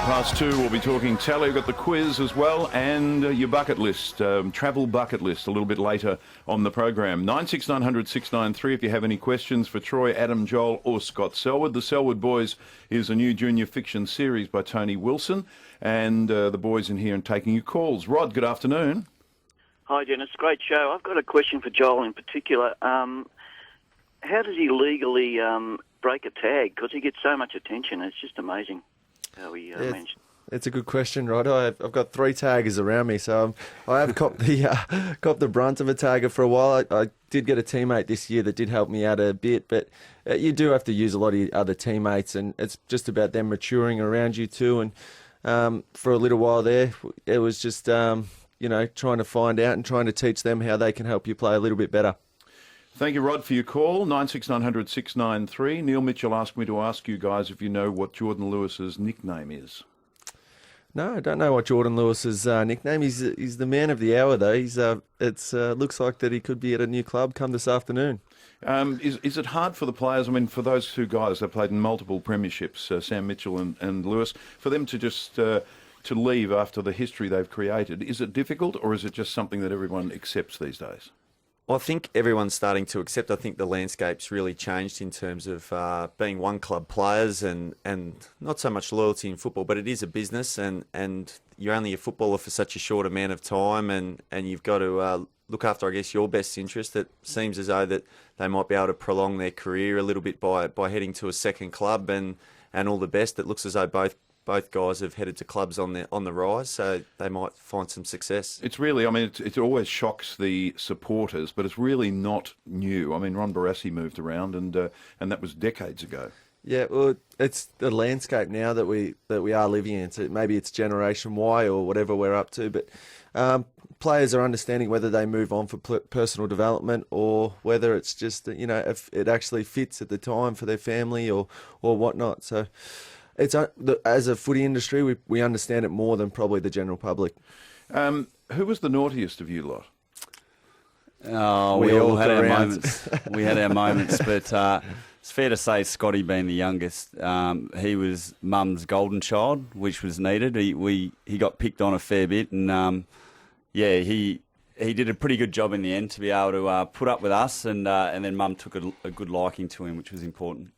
2. We'll be talking tally. We've got the quiz as well and your bucket list, travel bucket list a little bit later on the program. 9690 693 if you have any questions for Troy, Adam, Joel or Scott Selwood. The Selwood Boys is a new junior fiction series by Tony Wilson, and the boys in here and taking your calls. Rod, good afternoon. Hi, Dennis. Great show. I've got a question for Joel in particular. How does he legally break a tag? Because he gets so much attention. It's just amazing how he managed. It's a good question, Rod. I've got 3 taggers around me, so I have copped the brunt of a tagger for a while. I did get a teammate this year that did help me out a bit, but you do have to use a lot of other teammates, and it's just about them maturing around you too. And for a little while there, it was just trying to find out and trying to teach them how they can help you play a little bit better. Thank you, Rod, for your call. 9690 693. Neil Mitchell asked me to ask you guys if you know what Jordan Lewis's nickname is. No, I don't know what Jordan Lewis's nickname is. He's the man of the hour, though. It looks like that he could be at a new club come this afternoon. Is it hard for the players? I mean, for those 2 guys, they played in multiple premierships, Sam Mitchell and Lewis, for them to just to leave after the history they've created. Is it difficult, or is it just something that everyone accepts these days? Well, I think everyone's starting to accept. I think the landscape's really changed in terms of being one club players and not so much loyalty in football, but it is a business and you're only a footballer for such a short amount of time and you've got to look after, I guess, your best interest. It seems as though that they might be able to prolong their career a little bit by heading to a second club and all the best. It looks as though both guys have headed to clubs on the rise, so they might find some success. It's really, I mean, it always shocks the supporters, but it's really not new. I mean, Ron Barassi moved around, and that was decades ago. Yeah, well, it's the landscape now that we are living in. So maybe it's Generation Y or whatever we're up to, but players are understanding whether they move on for personal development or whether it's just if it actually fits at the time for their family or whatnot. So. It's as a footy industry, we understand it more than probably the general public. Who was the naughtiest of you lot? Oh, we all had our moments. We had our moments, but it's fair to say Scotty being the youngest, he was mum's golden child, which was needed. He got picked on a fair bit, and he did a pretty good job in the end to be able to put up with us, and then Mum took a good liking to him, which was important.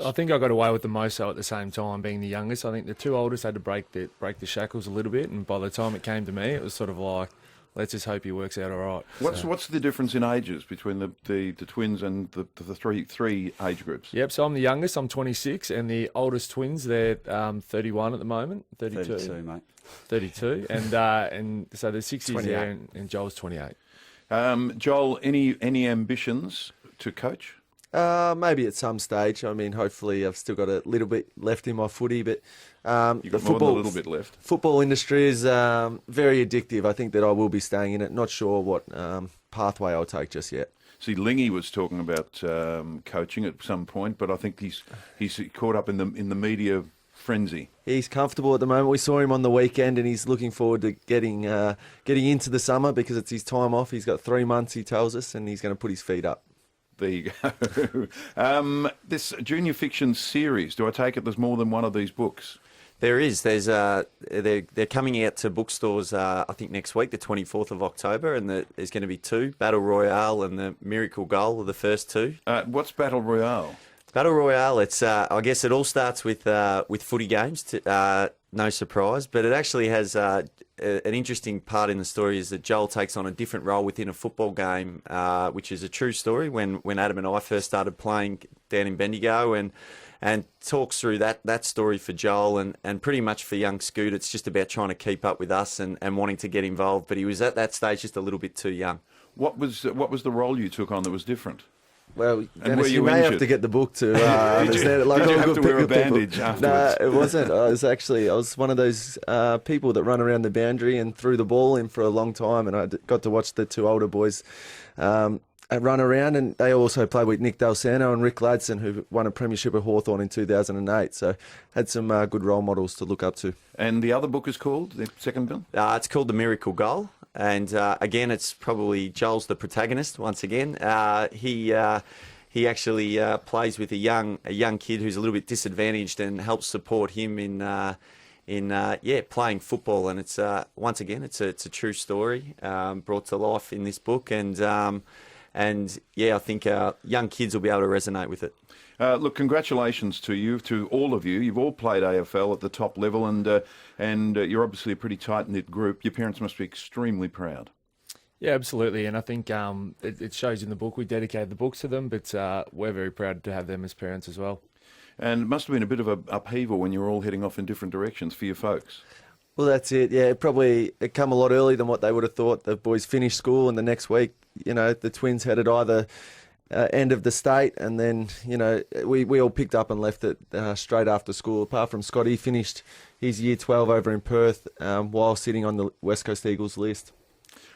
I think I got away with the most so at the same time, being the youngest. I think the 2 oldest had to break the shackles a little bit, and by the time it came to me, it was sort of like, let's just hope he works out all right. What's the difference in ages between the twins and the three age groups? Yep, so I'm the youngest, I'm 26, and the oldest twins, they're 31 at the moment, 32. 32, mate. 32, and so there's 6 years there, and Joel's 28. Joel, any ambitions to coach? Maybe at some stage. I mean, hopefully I've still got a little bit left in my footy, but You've got more than a little bit left. Football industry is very addictive. I think that I will be staying in it. Not sure what pathway I'll take just yet. See, Lingy was talking about coaching at some point, but I think he's caught up in the media frenzy. He's comfortable at the moment. We saw him on the weekend, and he's looking forward to getting into the summer because it's his time off. He's got 3 months, he tells us, and he's going to put his feet up. There you go. This junior fiction series, do I take it there's more than one of these books? There is. They're coming out to bookstores, I think, next week, the 24th of October, and there's going to be 2, Battle Royale and the Miracle Goal are the first 2. What's Battle Royale? Battle Royale, it's I guess it all starts with footy games, no surprise, but it actually has an interesting part in the story is that Joel takes on a different role within a football game, which is a true story when Adam and I first started playing down in Bendigo, and talks through that story for Joel and pretty much for young Scoot. It's just about trying to keep up with us and wanting to get involved, but he was at that stage just a little bit too young. What was the role you took on that was different? Well, Dennis, you may have to get the book to understand it. Did you have to wear a bandage afterwards? No, it wasn't. I was one of those people that run around the boundary and threw the ball in for a long time, and I got to watch the 2 older boys run around, and they also played with Nick Dalsano and Rick Ladson, who won a premiership at Hawthorn in 2008. So had some good role models to look up to. And the other book is called, the second film? It's called The Miracle Goal. And again, it's probably Joel's the protagonist once again. He actually plays with a young kid who's a little bit disadvantaged and helps support him in playing football. And it's once again, it's a true story brought to life in this book, and I think young kids will be able to resonate with it. Look, congratulations to you, to all of you. You've all played AFL at the top level, and you're obviously a pretty tight-knit group. Your parents must be extremely proud. Yeah, absolutely. And I think it shows in the book. We dedicated the books to them, but we're very proud to have them as parents as well. And it must have been a bit of an upheaval when you were all heading off in different directions for your folks. Well, that's it. Yeah, it come a lot earlier than what they would have thought. The boys finished school, and the next week, the twins headed either end of the state, and then we all picked up and left it straight after school. Apart from Scotty, finished his year 12 over in Perth while sitting on the West Coast Eagles list.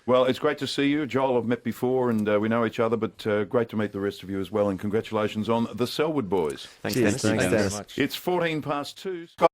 Well, it's great to see you. Joel, I've met before and we know each other, but great to meet the rest of you as well. And congratulations on the Selwood Boys. Thanks, Cheers. Dennis. Thanks, Thank you Dennis. very much. It's 14 past 2. Scott